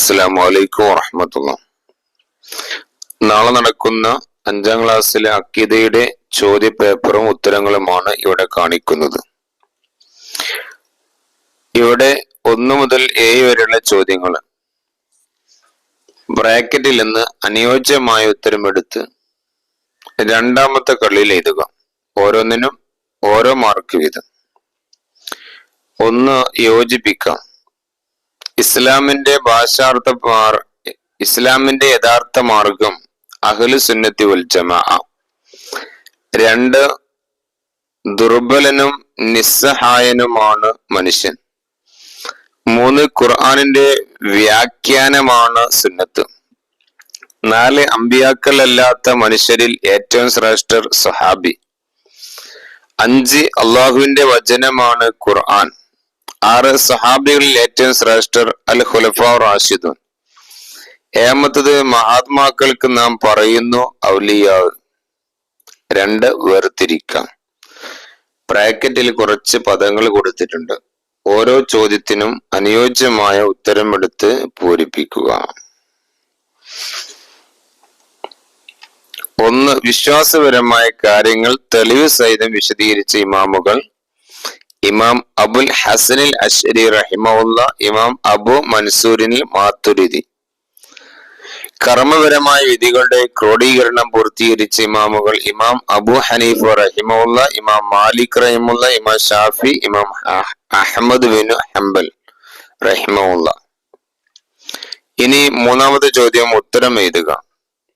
അസ്സലാമു അലൈക്കും വറഹ്മത്തുള്ളാഹി. നാളെ നടക്കുന്ന 5ാം ക്ലാസ്സിലെ അഖീദയുടെ ചോദ്യ പേപ്പറും ഉത്തരങ്ങളുമാണ് ഇവിടെ കാണിക്കുന്നത്. ഇവിടെ 1 മുതൽ 7 വരെയുള്ള ചോദ്യങ്ങൾ ബ്രാക്കറ്റിൽ നിന്ന് അനുയോജ്യമായ ഉത്തരമെടുത്ത് രണ്ടാമത്തെ കള്ളിയിൽ എഴുതുക. ഓരോന്നിനും ഓരോ മാർക്ക് വീതം. 1. യോജിപ്പിക്കാം. ഇസ്ലാമിന്റെ യഥാർത്ഥ മാർഗം അഹ്ലു സുന്നത്തി വൽ ജമാഅ. 2. ദുർബലനും നിസ്സഹായനുമാണ് മനുഷ്യൻ. 3. ഖുർആനിന്റെ വ്യാഖ്യാനമാണ് സുന്നത്ത്. 4. അമ്പിയാക്കൾ അല്ലാത്ത മനുഷ്യരിൽ ഏറ്റവും ശ്രേഷ്ഠർ സ്വഹാബി. 5. അള്ളാഹുവിന്റെ വചനമാണ് ഖുർആൻ. 6. സഹാബികളിൽ ഏറ്റവും ശ്രേഷ്ഠർ അൽ ഖുലഫാ റാഷിദൂൻ. 7. മഹാത്മാക്കൾക്ക് നാം പറയുന്നു ഔലിയാ. 2. വേർതിരിക്കാം. ബ്രാക്കറ്റിൽ കുറച്ച് പദങ്ങൾ കൊടുത്തിട്ടുണ്ട്. ഓരോ ചോദ്യത്തിനും അനുയോജ്യമായ ഉത്തരമെടുത്ത് പൂരിപ്പിക്കുക. 1. വിശ്വാസപരമായ കാര്യങ്ങൾ തെളിവ് സഹിതം വിശദീകരിച്ച ഇമാമുകൾ: ഇമാം അബുൽ ഹസനിൽ അശ്അരി റഹിമഹുല്ല, ഇമാം അബു മൻസൂരിൽ മാതുരിദി. കർമ്മപരമായ വിധികളുടെ ക്രോഡീകരണം പൂർത്തീകരിച്ച ഇമാമുകൾ: ഇമാം അബു ഹനീഫ റഹിമഹുല്ല, ഇമാം മാലിക് റഹിമഹുല്ല, ഇമാം ഷാഫി, ഇമാം അഹ്മദ് ബിൻ ഹംബൽ റഹിമഹുല്ല. ഇനി 3ാമത്തെ ചോദ്യം ഉത്തരം എഴുതുക.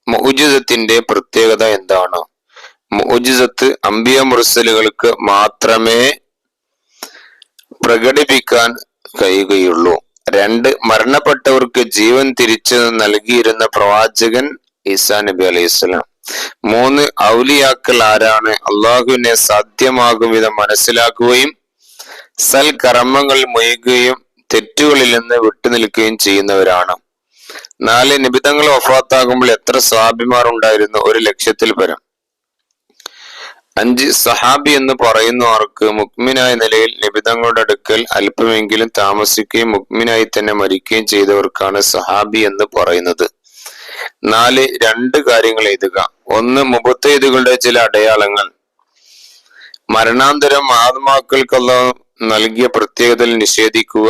മുഅ്ജിസത്തിന്റെ പ്രത്യേകത എന്താണ്? മുഅ്ജിസത്ത് അംബിയ മുർസലുകൾക്ക് മാത്രമേ പ്രകടിപ്പിക്കാൻ കഴിയുകയുള്ളൂ. 2. മരണപ്പെട്ടവർക്ക് ജീവൻ തിരിച്ചു നൽകിയിരുന്ന പ്രവാചകൻ ഈസാ നബി അലൈഹിസ്സലാം. 3. ഔലിയാക്കൾ ആരാണ്? അള്ളാഹുവിനെ സാധ്യമാകും വിധം മനസ്സിലാക്കുകയും സൽകർമ്മങ്ങൾ മുയകുകയും തെറ്റുകളിൽ നിന്ന് വിട്ടുനിൽക്കുകയും ചെയ്യുന്നവരാണ്. 4. നിബിതങ്ങൾ വഫാത്താകുമ്പോൾ എത്ര സ്വഹാബിമാർ ഉണ്ടായിരുന്നു? 1,00,000-ൽ പരം. 5. സഹാബി എന്ന് പറയുന്നവർക്ക് മുഅ്മിനായ നിലയിൽ നിബിതങ്ങളുടെ അടുക്കൽ അല്പമെങ്കിലും താമസിക്കുകയും മുഅ്മിനായി തന്നെ മരിക്കുകയും ചെയ്തവർക്കാണ് സഹാബി എന്ന് പറയുന്നത്. 4. 2 കാര്യങ്ങൾ എഴുതുക. 1. മുബത്തഈദുകളുടെ ചില അടയാളങ്ങൾ. മരണാന്തരം മഹാത്മാക്കൾക്ക് അല്ലാഹു നൽകിയ പ്രത്യേകതകൾ നിഷേധിക്കുക.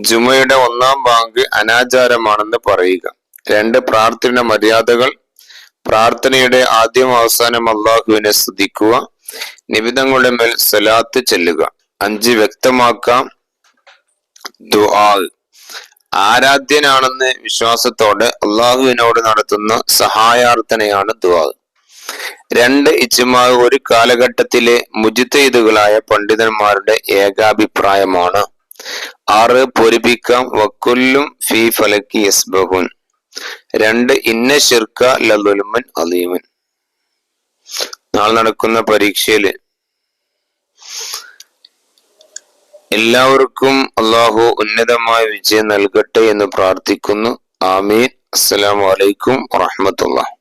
ജുമയുടെ 1ാം ബാങ്ക് അനാചാരമാണെന്ന് പറയുക. 2. പ്രാർത്ഥനയുടെ മര്യാദകൾ. പ്രാർത്ഥനയുടെ ആദ്യം അവസാനം അള്ളാഹുവിനെ സ്തുതിക്കുക. നിബിതങ്ങളുടെ മേൽ സ്വലാത്ത് ചെല്ലുക. 5. വ്യക്തമാക്കാം ദുആ. ആരാധ്യനാണെന്ന് വിശ്വാസത്തോടെ അള്ളാഹുവിനോട് നടത്തുന്ന സഹായാർത്ഥനയാണ് ദുആ. 2. ഇജ്മാ. ഒരു കാലഘട്ടത്തിലെ മുജ്തഹിദുകളായ പണ്ഡിതന്മാരുടെ ഏകാഭിപ്രായമാണ്. 6. പൂരിപ്പിക്കാം. വക്കുല്ലും ഫീ ഫലക്കി യസ്ബഹൂൻ. 2. ഇന്ന ശിർക ലദുൽമുൻ അലീമുൻ. നാളെ നടക്കുന്ന പരീക്ഷയില് എല്ലാവർക്കും അള്ളാഹു ഉന്നതമായ വിജയം നൽകട്ടെ എന്ന് പ്രാർത്ഥിക്കുന്നു. ആമീൻ. അസ്സലാമു അലൈക്കും വറഹ്മത്തുള്ളാഹി.